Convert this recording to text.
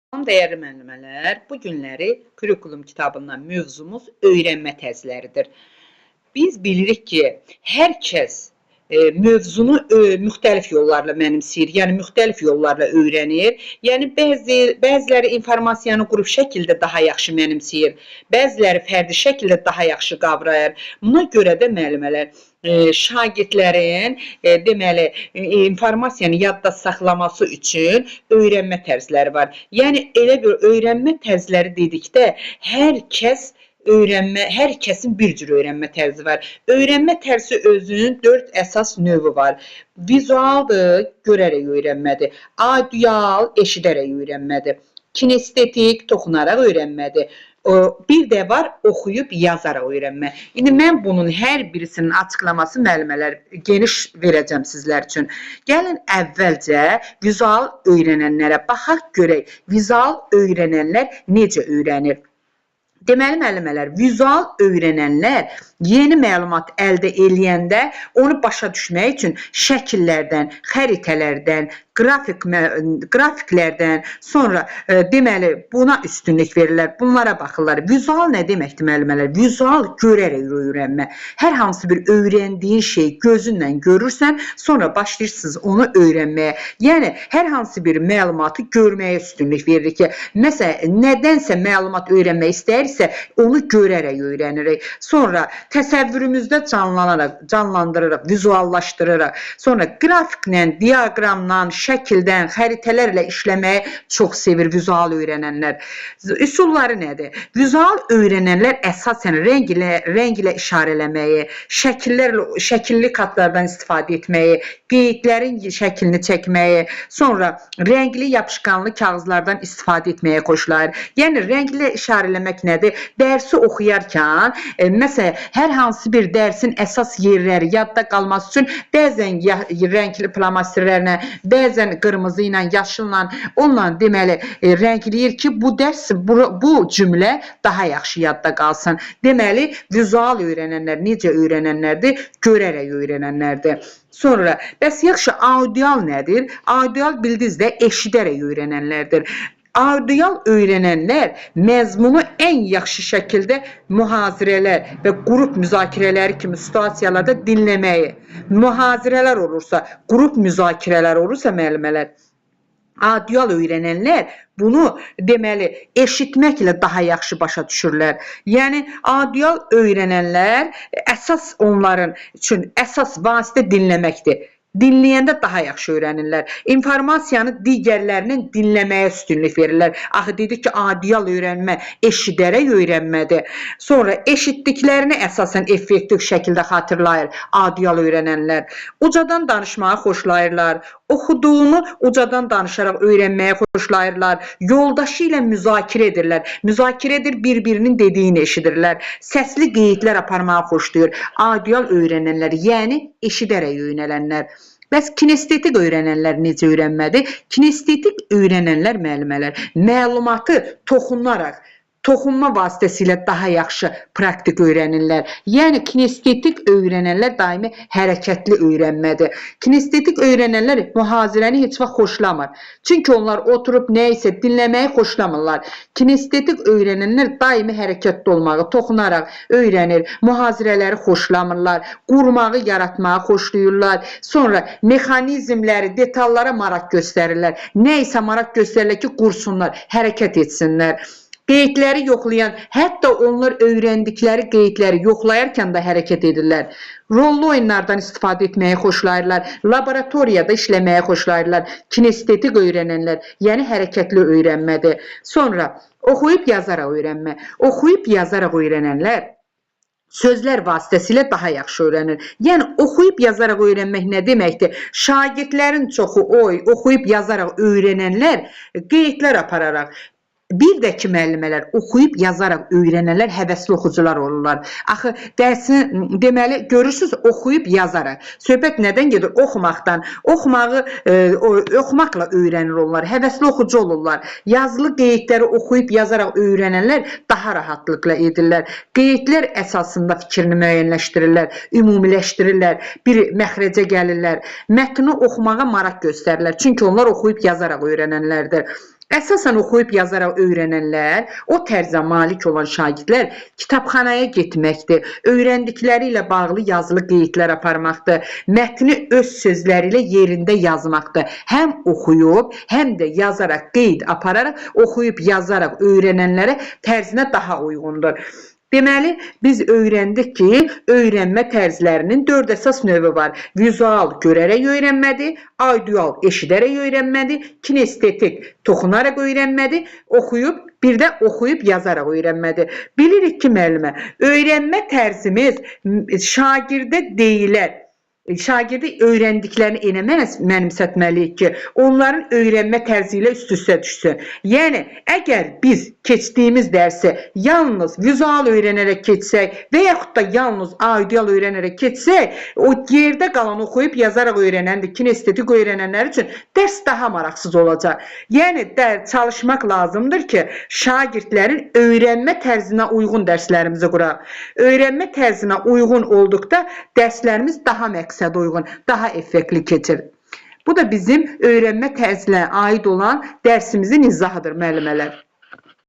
Salam dəyərli müəllimələr, bu günləri kurikulum kitabından mövzumuz öyrənmə tərzləridir. Biz bilirik ki, hər kəs mövzunu müxtəlif yollarla mənimsəyir, yəni müxtəlif yollarla öyrənir. Yəni bəziləri informasiyanı qrup şəkildə daha yaxşı mənimsəyir, bəziləri fərdi şəkildə daha yaxşı qavrayır. Buna görə də müəllimələr şagirdlərin deməli informasiyanı yadda saxlaması üçün öyrənmə tərzləri var. Yəni elə bir öyrənmə tərzləri dedikdə hər kəsin bir cür öyrənmə tərzi var. Öyrənmə tərzi özünün 4 əsas növü var. Vizualdır, görərək öyrənmədir. Audial, eşidərək öyrənmədir. Kinestetik, toxunaraq öyrənmədir. Bir də var, oxuyub yazaraq öyrənmə. İndi mən bunun hər birisinin açıqlaması müəllimələr geniş verəcəm sizlər üçün. Gəlin əvvəlcə vizual öyrənənlərə baxaq görək. Vizual öyrənənlər necə öyrənir? Deməli müəllimələr, vizual öyrənənlər yeni məlumat əldə eləyəndə onu başa düşmək üçün şəkillərdən, xəritələrdən, qrafiklərdən, sonra deməli buna üstünlük verirlər, bunlara baxırlar. Vizual nə deməkdir müəllimələr? Vizual görərək öyrənmə. Hər hansı bir öyrəndiyin şey gözünlə görürsən, sonra başlayırsınız onu öyrənməyə. Yəni hər hansı bir məlumatı görməyə üstünlük veririk ki, məsələn, nədənsə məlumat öyrənmək istəyirsə, onu görərək öyrənirik. Sonra təsəvvürümüzdə canlandırırıq, vizuallaşdırırıq. Sonra qrafiklə, diaqramla, şəkildən, xəritələrlə işləməyi çox sevir vizual öyrənənlər. Üsulları nədir? Vizual öyrənənlər əsasən rəng ilə işarələməyi, şəkilli kartlardan istifadə etməyi, qeydlərin şəklini çəkməyi, sonra rəngli yapışqanlı kağızlardan istifadə etməyə xoşlayır. Yəni rəngli işarələmək nədir? Dərsi oxuyarkən, məsələn, hər hansı bir dərsin əsas yerləri yadda qalması üçün bəzən rəngli flomasterlərlə, bəzən qırmızı ilə, yaşılla, onunla deməli rəngləyir ki, bu dərs, bu cümlə daha yaxşı yadda qalsın. Deməli, vizual öyrənənlər necə öyrənənlərdir? Görərək öyrənənlərdir. Sonra, bəs yaxşı, audial nədir? Audial bildiniz də eşidərək öyrənənlərdir. Audial öyrənənlər məzmunu ən yaxşı şəkildə mühazirələr və qrup müzakirələri kimi situasiyalarda dinləməyi, mühazirələr olursa, qrup müzakirələr olursa müəllimələr, audial öyrənənlər bunu deməli eşitməklə daha yaxşı başa düşürlər. Yəni audial öyrənənlər əsas onların üçün əsas vasitə dinləməkdir. Dinləyəndə daha yaxşı öyrənirlər. İnformasiyanı digərlərinin dinləməyə üstünlük verirlər. Axı dedik ki, audial öyrənmə eşidərək öyrənmədir. Sonra eşitdiklərini əsasən effektiv şəkildə xatırlayır audial öyrənənlər. Ucadan danışmağı xoşlayırlar. Oxuduğunu ucadan danışaraq öyrənməyə xoşlayırlar. Yoldaşı ilə müzakirə edirlər. Müzakirə edir, bir-birinin dediyini eşidirlər. Səsli qeydlər aparmağı xoşlayır. Audial öyrənənlər, yəni eşidərək öyrənənlər. Bəs kinestetik öyrənənlər necə öyrənmədir? Kinestetik öyrənənlər müəllimələr məlumatı toxunma vasitəsilə daha yaxşı praktik öyrənirlər. Yəni kinestetik öyrənənlər daimi hərəkətli öyrənmədir. Kinestetik öyrənənlər mühazirəni heç vaxt xoşlamır. Çünki onlar oturub nə isə dinləməyi xoşlamırlar. Kinestetik öyrənənlər daimi hərəkətli olmağı, toxunaraq öyrənir. Mühazirələri xoşlamırlar. Qurmağı, yaratmağı xoşlayırlar. Sonra mexanizmləri, detallara maraq göstərirlər. Nə isə maraq göstərirlər ki, qursunlar, hərəkət etsinlər. Qeydləri yoxlayan, hətta onlar öyrəndikləri qeydləri yoxlayarkən də hərəkət edirlər. Rollu oyunlardan istifadə etməyi xoşlayırlar. Laboratoriyada işləməyi xoşlayırlar. Kinestetik öyrənənlər, yəni hərəkətli öyrənmədir. Sonra oxuyub yazaraq öyrənmə. Oxuyub yazaraq öyrənənlər sözlər vasitəsilə daha yaxşı öyrənir. Yəni oxuyub yazaraq öyrənmək nə deməkdir? Şagirdlərin çoxu oxuyub yazaraq öyrənənlər qeydlər apararaq, bir də ki, müəllimələr oxuyub yazaraq öyrənənlər həvəsli oxucular olurlar. Axı dərsin deməli görürsüz oxuyub yazaraq. Söhbət nədən gedir? Oxumaqdan. Oxumaqla öyrənir onlar. Həvəsli oxucu olurlar. Yazılı qeydləri oxuyub yazaraq öyrənənlər daha rahatlıqla edirlər. Qeydlər əsasında fikrini müəyyənləşdirirlər, ümumiləşdirirlər, bir məxrəcə gəlirlər. Mətni oxumağa maraq göstərirlər. Çünki onlar oxuyub yazaraq öyrənənlərdir. Əsasən oxuyub yazaraq öyrənənlər, o tərzə malik olan şagirdlər kitabxanaya getməkdir, öyrəndikləri ilə bağlı yazılı qeydlər aparmaqdır, mətni öz sözləri ilə yerində yazmaqdır. Həm oxuyub, həm də yazaraq qeyd apararaq, oxuyub yazaraq öyrənənlərə tərzinə daha uyğundur. Deməli, biz öyrəndik ki, öyrənmə tərzlərinin 4 əsas növü var. Vizual görərək öyrənmədir, audial eşidərək öyrənmədir, kinestetik toxunaraq öyrənmədir, bir də oxuyub yazaraq öyrənmədir. Bilirik ki, müəllimə, öyrənmə tərzimiz şagirdə deyilən, şagirdi öyrəndiklərini elə mənimsətməliyik ki, onların öyrənmə tərzi ilə üst-üstə düşsün. Yəni, əgər biz keçdiyimiz dərsi yalnız vizual öyrənərək keçsək və yaxud da yalnız audial öyrənərək keçsək, o yerdə qalan oxuyub yazaraq öyrənəndir, kinestetik öyrənənlər üçün dərs daha maraqsız olacaq. Yəni, çalışmaq lazımdır ki, şagirdlərin öyrənmə tərzinə uyğun dərslərimizi quraq. Öyrənmə tərzinə uyğun olduqda dərslərimiz daha məqsədə uyğun, daha effektli keçir. Bu da bizim öyrənmə tərzinə aid olan dərsimizin izahıdır, müəllimələr.